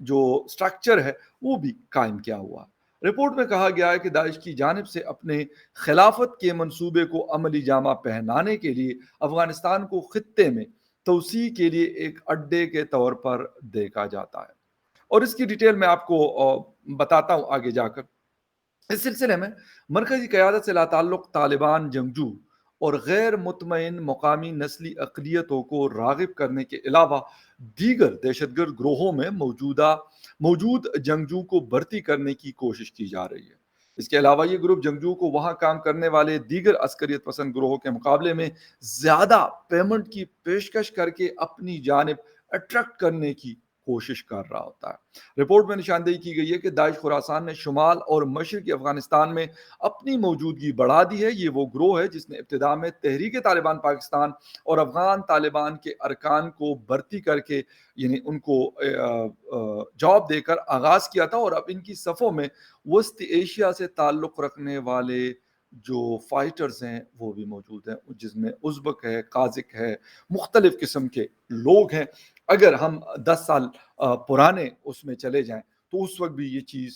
جو اسٹرکچر ہے وہ بھی قائم کیا ہوا ہے۔ رپورٹ میں کہا گیا ہے کہ داعش کی جانب سے اپنے خلافت کے منصوبے کو عملی جامہ پہنانے کے لیے افغانستان کو خطے میں توسیع کے لیے ایک اڈے کے طور پر دیکھا جاتا ہے، اور اس کی ڈیٹیل میں آپ کو بتاتا ہوں آگے جا کر۔ اس سلسلے میں مرکزی قیادت سے لاتعلق طالبان جنگجو اور غیر مطمئن مقامی نسلی اقلیتوں کو راغب کرنے کے علاوہ دیگر دہشت گرد گروہوں میں موجود جنگجو کو بھرتی کرنے کی کوشش کی جا رہی ہے۔ اس کے علاوہ یہ گروپ جنگجو کو وہاں کام کرنے والے دیگر عسکریت پسند گروہوں کے مقابلے میں زیادہ پیمنٹ کی پیشکش کر کے اپنی جانب اٹریکٹ کرنے کی کوشش کر رہا ہوتا ہے۔ رپورٹ میں نشاندہی کی گئی ہے کہ داعش خراسان نے شمال اور مشرقی افغانستان میں اپنی موجودگی بڑھا دی ہے۔ یہ وہ گروہ ہے جس نے ابتدا میں تحریک طالبان پاکستان اور افغان طالبان کے ارکان کو بھرتی کر کے، یعنی ان کو جاب دے کر آغاز کیا تھا، اور اب ان کی صفوں میں وسط ایشیا سے تعلق رکھنے والے جو فائٹرز ہیں وہ بھی موجود ہیں، جس میں ازبک ہے، قازق ہے، مختلف قسم کے لوگ ہیں۔ اگر ہم 10 سال پرانے اس میں چلے جائیں تو اس وقت بھی یہ چیز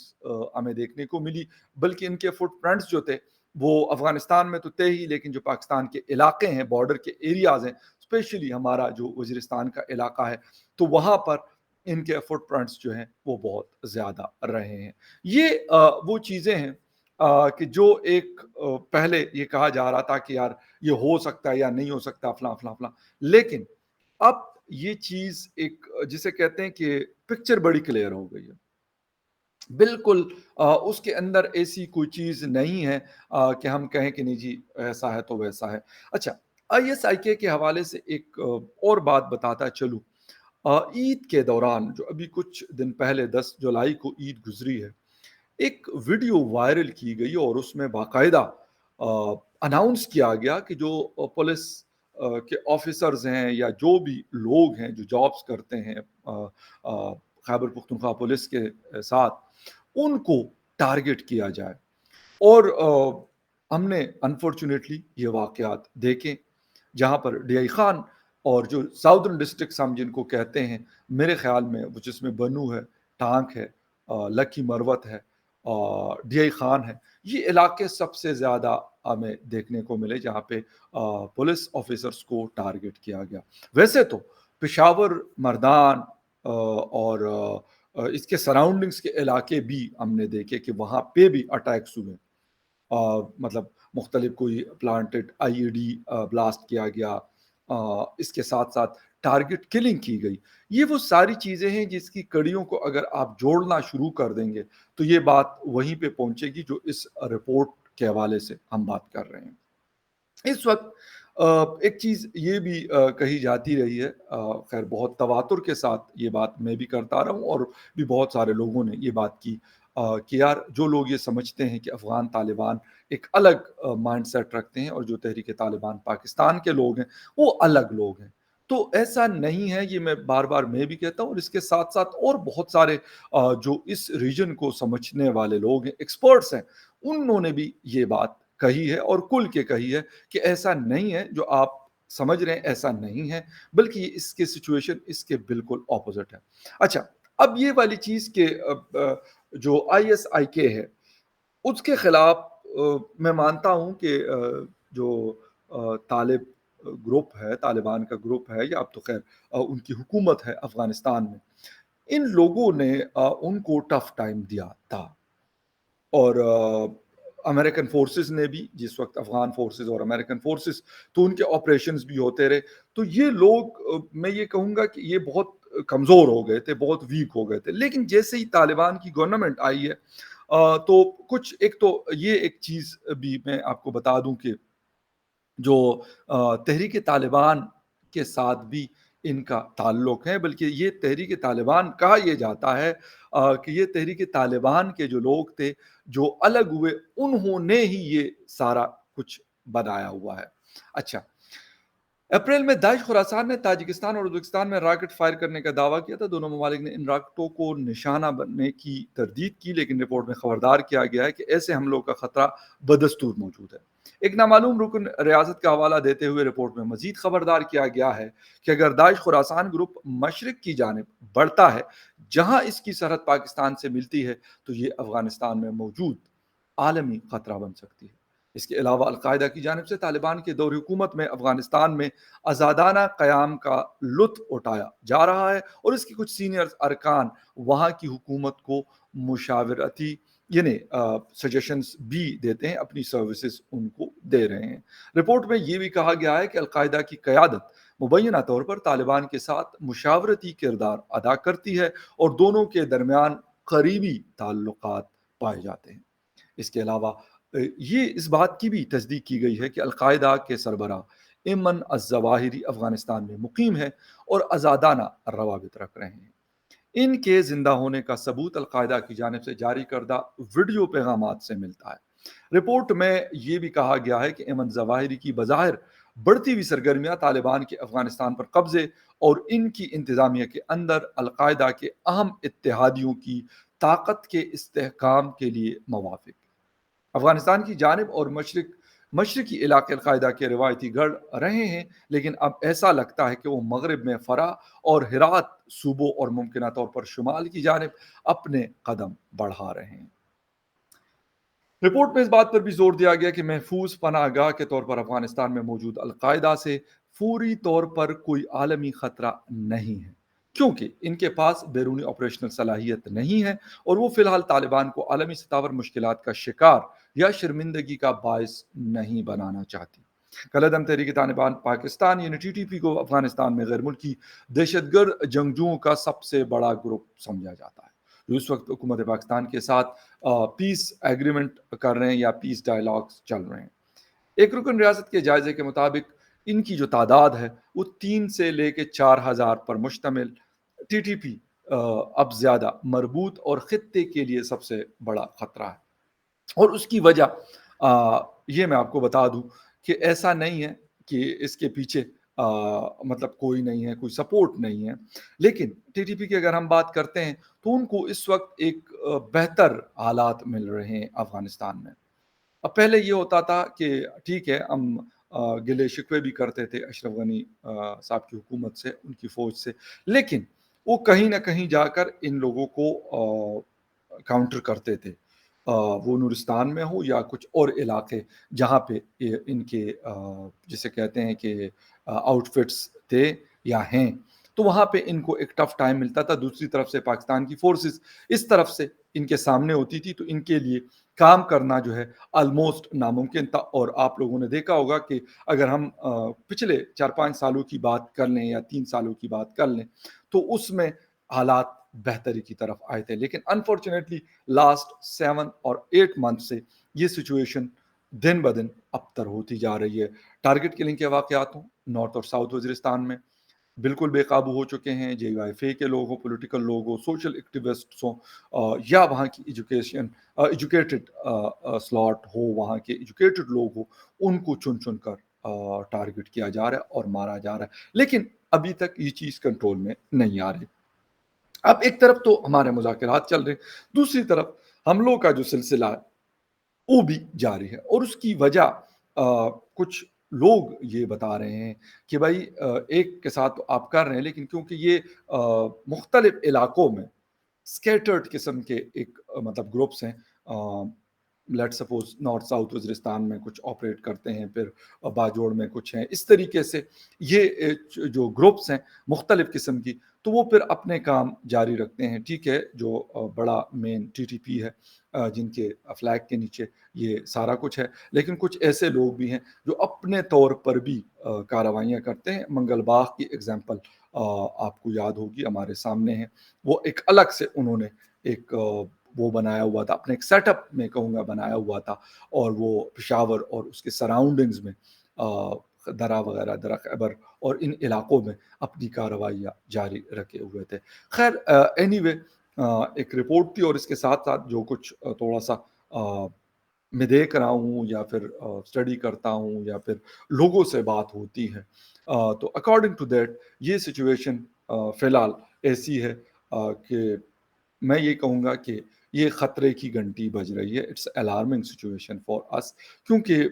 ہمیں دیکھنے کو ملی، بلکہ ان کے فٹ پرنٹس جو تھے وہ افغانستان میں تو تھے ہی، لیکن جو پاکستان کے علاقے ہیں، بارڈر کے ایریاز ہیں، اسپیشلی ہمارا جو وزیرستان کا علاقہ ہے، تو وہاں پر ان کے فٹ پرنٹس جو ہیں وہ بہت زیادہ رہے ہیں۔ یہ وہ چیزیں ہیں کہ جو ایک پہلے یہ کہا جا رہا تھا کہ یار یہ ہو سکتا ہے یا نہیں ہو سکتا فلاں فلاں فلاں، لیکن اب یہ چیز ایک جسے کہتے ہیں کہ پکچر بڑی کلیئر ہو گئی ہے، بالکل اس کے اندر ایسی کوئی چیز نہیں ہے کہ ہم کہیں کہ نہیں جی ایسا ہے تو ویسا ہے۔ اچھا، ISIK کے حوالے سے ایک اور بات بتاتا چلوں۔ عید کے دوران جو ابھی کچھ دن پہلے 10 جولائی کو عید گزری ہے، ایک ویڈیو وائرل کی گئی اور اس میں باقاعدہ اناؤنس کیا گیا کہ جو پولیس کے آفیسرز ہیں یا جو بھی لوگ ہیں جو جابس کرتے ہیں خیبر پختونخوا پولیس کے ساتھ، ان کو ٹارگٹ کیا جائے۔ اور ہم نے انفارچونیٹلی یہ واقعات دیکھیں جہاں پر ڈی آئی خان اور جو ساؤدرن ڈسٹرکٹس ہم جن کو کہتے ہیں، میرے خیال میں جس میں بنو ہے، ٹانک ہے، لکی مروت ہے، ڈی آئی خان ہے، یہ علاقے سب سے زیادہ ہمیں دیکھنے کو ملے جہاں پہ پولیس آفیسرز کو ٹارگٹ کیا گیا۔ ویسے تو پشاور، مردان اور اس کے سراؤنڈنگز کے علاقے بھی ہم نے دیکھے کہ وہاں پہ بھی اٹیکس ہوئے، مطلب مختلف کوئی پلانٹڈ IED بلاسٹ کیا گیا، اس کے ساتھ ساتھ ٹارگٹ کلنگ کی گئی۔ یہ وہ ساری چیزیں ہیں جس کی کڑیوں کو اگر آپ جوڑنا شروع کر دیں گے تو یہ بات وہیں پہ پہنچے گی جو اس رپورٹ کے حوالے سے ہم بات کر رہے ہیں۔ اس وقت ایک چیز یہ بھی کہی جاتی رہی ہے، خیر بہت تواتر کے ساتھ یہ بات میں بھی کرتا رہا ہوں، اور بھی بہت سارے لوگوں نے یہ بات کی کہ یار جو لوگ یہ سمجھتے ہیں کہ افغان طالبان ایک الگ مائنڈ سیٹ رکھتے ہیں اور جو تحریک طالبان پاکستان کے لوگ ہیں وہ الگ لوگ ہیں، تو ایسا نہیں ہے۔ یہ میں بار بار میں بھی کہتا ہوں، اور اس کے ساتھ ساتھ اور بہت سارے جو اس ریجن کو سمجھنے والے لوگ ہیں، ایکسپرٹس ہیں، انہوں نے بھی یہ بات کہی ہے اور کل کے کہی ہے کہ ایسا نہیں ہے جو آپ سمجھ رہے ہیں، ایسا نہیں ہے، بلکہ اس کے سچویشن اس کے بالکل اپوزٹ ہے۔ اچھا، اب یہ والی چیز کہ جو ISIK ہے اس کے خلاف میں مانتا ہوں کہ جو طالب گروپ ہے، طالبان کا گروپ ہے، یا اب تو خیر ان کی حکومت ہے افغانستان میں، ان لوگوں نے ان کو ٹف ٹائم دیا تھا، اور امریکن فورسز نے بھی، جس وقت افغان فورسز اور امریکن فورسز تو ان کے آپریشنز بھی ہوتے رہے، تو یہ لوگ میں یہ کہوں گا کہ یہ بہت کمزور ہو گئے تھے، بہت ویک ہو گئے تھے۔ لیکن جیسے ہی طالبان کی گورنمنٹ آئی ہے تو کچھ ایک تو یہ ایک چیز بھی میں آپ کو بتا دوں کہ جو تحریک طالبان کے ساتھ بھی ان کا تعلق ہے، بلکہ یہ تحریک طالبان کہا یہ جاتا ہے کہ یہ تحریک طالبان کے جو لوگ تھے جو الگ ہوئے، انہوں نے ہی یہ سارا کچھ بنایا ہوا ہے۔ اچھا، اپریل میں داعش خراسان نے تاجکستان اور ازبکستان میں راکٹ فائر کرنے کا دعویٰ کیا تھا. دونوں ممالک نے ان راکٹوں کو نشانہ بننے کی تردید کی، لیکن رپورٹ میں خبردار کیا گیا ہے کہ ایسے حملوں کا خطرہ بدستور موجود ہے. ایک نامعلوم رکن ریاست کا حوالہ دیتے ہوئے رپورٹ میں مزید خبردار کیا گیا ہے کہ اگر داعش خراسان گروپ مشرق کی جانب بڑھتا ہے جہاں اس کی سرحد پاکستان سے ملتی ہے تو یہ افغانستان میں موجود عالمی خطرہ بن سکتی ہے. اس کے علاوہ القاعدہ کی جانب سے طالبان کے دور حکومت میں افغانستان میں آزادانہ قیام کا لطف اٹھایا جا رہا ہے اور اس کے کچھ سینئر ارکان وہاں کی حکومت کو مشاورتی یعنی سجیشنز بھی دیتے ہیں، اپنی سروسز ان کو دے رہے ہیں. رپورٹ میں یہ بھی کہا گیا ہے کہ القاعدہ کی قیادت مبینہ طور پر طالبان کے ساتھ مشاورتی کردار ادا کرتی ہے اور دونوں کے درمیان قریبی تعلقات پائے جاتے ہیں. اس کے علاوہ یہ اس بات کی بھی تصدیق کی گئی ہے کہ القاعدہ کے سربراہ ایمن الظواہری افغانستان میں مقیم ہے اور آزادانہ روابط رکھ رہے ہیں. ان کے زندہ ہونے کا ثبوت القاعدہ کی جانب سے جاری کردہ ویڈیو پیغامات سے ملتا ہے. رپورٹ میں یہ بھی کہا گیا ہے کہ ایمن ظواہری کی بظاہر بڑھتی ہوئی سرگرمیاں طالبان کے افغانستان پر قبضے اور ان کی انتظامیہ کے اندر القاعدہ کے اہم اتحادیوں کی طاقت کے استحکام کے لیے موافق. افغانستان کی جانب اور مشرقی علاقے القاعدہ کے روایتی گڑھ رہے ہیں، لیکن اب ایسا لگتا ہے کہ وہ مغرب میں فرا اور ہرات صوبوں اور ممکنہ طور پر شمال کی جانب اپنے قدم بڑھا رہے ہیں. رپورٹ میں اس بات پر بھی زور دیا گیا کہ محفوظ پناہ گاہ کے طور پر افغانستان میں موجود القاعدہ سے فوری طور پر کوئی عالمی خطرہ نہیں ہے، کیونکہ ان کے پاس بیرونی آپریشنل صلاحیت نہیں ہے اور وہ فی الحال طالبان کو عالمی سطح پر مشکلات کا شکار یا شرمندگی کا باعث نہیں بنانا چاہتی. کالعدم تحریک طالبان پاکستان یعنی ٹی ٹی پی کو افغانستان میں غیر ملکی دہشت گرد جنگجوؤں کا سب سے بڑا گروپ سمجھا جاتا ہے، جو اس وقت حکومت پاکستان کے ساتھ پیس ایگریمنٹ کر رہے ہیں یا پیس ڈائلاگز چل رہے ہیں. ایک رکن ریاست کے جائزے کے مطابق ان کی جو تعداد ہے وہ 3 سے لے کے 4,000 پر مشتمل. ٹی ٹی پی اب زیادہ مربوط اور خطے کے لیے سب سے بڑا خطرہ ہے، اور اس کی وجہ یہ میں آپ کو بتا دوں کہ ایسا نہیں ہے کہ اس کے پیچھے مطلب کوئی نہیں ہے، کوئی سپورٹ نہیں ہے، لیکن ٹی ٹی پی کی اگر ہم بات کرتے ہیں تو ان کو اس وقت ایک بہتر حالات مل رہے ہیں افغانستان میں. اب پہلے یہ ہوتا تھا کہ ٹھیک ہے ہم گلے شکوے بھی کرتے تھے اشرف غنی صاحب کی حکومت سے، ان کی فوج سے، لیکن وہ کہیں نہ کہیں جا کر ان لوگوں کو کاؤنٹر کرتے تھے، وہ نورستان میں ہو یا کچھ اور علاقے جہاں پہ ان کے جسے کہتے ہیں کہ آؤٹ فٹس تھے یا ہیں، تو وہاں پہ ان کو ایک ٹف ٹائم ملتا تھا. دوسری طرف سے پاکستان کی فورسز اس طرف سے ان کے سامنے ہوتی تھی تو ان کے لیے کام کرنا جو ہے آلموسٹ ناممکن تھا. اور آپ لوگوں نے دیکھا ہوگا کہ اگر ہم پچھلے 4-5 سالوں کی بات کر لیں یا 3 سالوں کی بات کر لیں تو اس میں حالات بہتری کی طرف آئے تھے، لیکن انفارچونیٹلی لاسٹ 7 اور 8 منتھ سے یہ سچویشن دن بدن ابتر ہوتی جا رہی ہے. ٹارگٹ کلنگ کے واقعات ہوں نارتھ اور ساؤتھ وزیرستان میں بالکل بے قابو ہو چکے ہیں. جے وائی ایف اے کے لوگ ہوں، پولیٹیکل لوگ ہوں، سوشل ایکٹیوسٹس ہوں، یا وہاں کی ایجوکیٹڈ سلاٹ ہو، وہاں کے ایجوکیٹڈ لوگ ہوں، ان کو چن چن کر ٹارگٹ کیا جا رہا ہے اور مارا جا رہا ہے، لیکن ابھی تک یہ چیز کنٹرول میں نہیں آ رہی. اب ایک طرف تو ہمارے مذاکرات چل رہے، دوسری طرف حملوں کا جو سلسلہ ہے وہ بھی جاری ہے، اور اس کی وجہ کچھ لوگ یہ بتا رہے ہیں کہ بھائی ایک کے ساتھ آپ کر رہے ہیں، لیکن کیونکہ یہ مختلف علاقوں میں سکیٹرڈ قسم کے ایک مطلب گروپس ہیں، let suppose north south Waziristan میں کچھ آپریٹ کرتے ہیں، پھر باجوڑ میں کچھ ہیں، اس طریقے سے یہ جو گروپس ہیں مختلف قسم کی، تو وہ پھر اپنے کام جاری رکھتے ہیں. ٹھیک ہے، جو بڑا مین ٹی ٹی پی ہے جن کے فلیگ کے نیچے یہ سارا کچھ ہے، لیکن کچھ ایسے لوگ بھی ہیں جو اپنے طور پر بھی کارروائیاں کرتے ہیں. منگل باغ کی اگزامپل آپ کو یاد ہوگی، ہمارے سامنے ہے. وہ ایک الگ سے انہوں نے ایک وہ بنایا ہوا تھا، اپنے ایک سیٹ اپ میں کہوں گا بنایا ہوا تھا، اور وہ پشاور اور اس کے سراؤنڈنگز میں درا وغیرہ، درا خیبر اور ان علاقوں میں اپنی کارروائیاں جاری رکھے ہوئے تھے. خیر اینی وے ایک رپورٹ تھی، اور اس کے ساتھ ساتھ جو کچھ تھوڑا سا میں دیکھ رہا ہوں یا پھر اسٹڈی کرتا ہوں یا پھر لوگوں سے بات ہوتی ہے، تو اکارڈنگ ٹو دیٹ یہ سچویشن فی الحال ایسی ہے کہ میں یہ کہوں گا کہ یہ خطرے کی گھنٹی بج رہی ہے. اٹس الارمنگ سچویشن فار اس، کیونکہ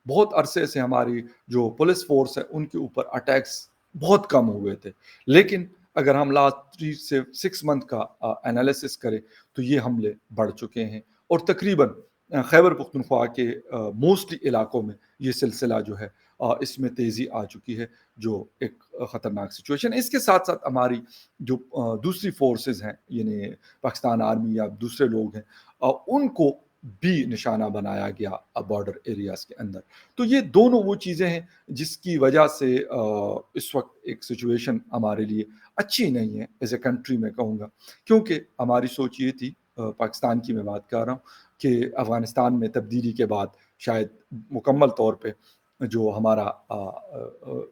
بہت عرصے سے ہماری جو پولیس فورس ہے ان کے اوپر اٹیکس بہت کم ہوئے تھے، لیکن اگر ہم لاسٹ 3 سے 6 منتھ کا انالیسس کریں تو یہ حملے بڑھ چکے ہیں، اور تقریباً خیبر پختونخوا کے موسٹلی علاقوں میں یہ سلسلہ جو ہے اس میں تیزی آ چکی ہے، جو ایک خطرناک سچویشن ہے. اس کے ساتھ ساتھ ہماری جو دوسری فورسز ہیں، یعنی پاکستان آرمی یا دوسرے لوگ ہیں، ان کو بھی نشانہ بنایا گیا بارڈر ایریاز کے اندر. تو یہ دونوں وہ چیزیں ہیں جس کی وجہ سے اس وقت ایک سچویشن ہمارے لیے اچھی نہیں ہے ایز اے کنٹری، میں کہوں گا. کیونکہ ہماری سوچ یہ تھی، پاکستان کی میں بات کر رہا ہوں، کہ افغانستان میں تبدیلی کے بعد شاید مکمل طور پہ جو ہمارا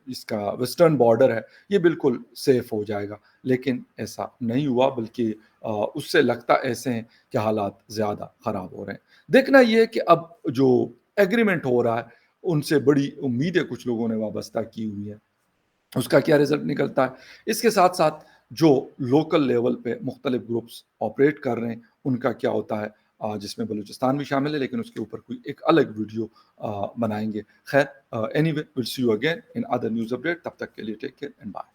اس کا ویسٹرن بارڈر ہے یہ بالکل سیف ہو جائے گا، لیکن ایسا نہیں ہوا، بلکہ اس سے لگتا ایسے ہیں کہ حالات زیادہ خراب ہو رہے ہیں. دیکھنا یہ ہے کہ اب جو ایگریمنٹ ہو رہا ہے ان سے بڑی امیدیں کچھ لوگوں نے وابستہ کی ہوئی ہے، اس کا کیا رزلٹ نکلتا ہے. اس کے ساتھ ساتھ جو لوکل لیول پہ مختلف گروپس آپریٹ کر رہے ہیں ان کا کیا ہوتا ہے، جس میں بلوچستان بھی شامل ہے، لیکن اس کے اوپر کوئی ایک الگ ویڈیو بنائیں گے. خیر، anyway will see you again in other news update. تب تک کے لیے ٹیک کیئر اینڈ بائے.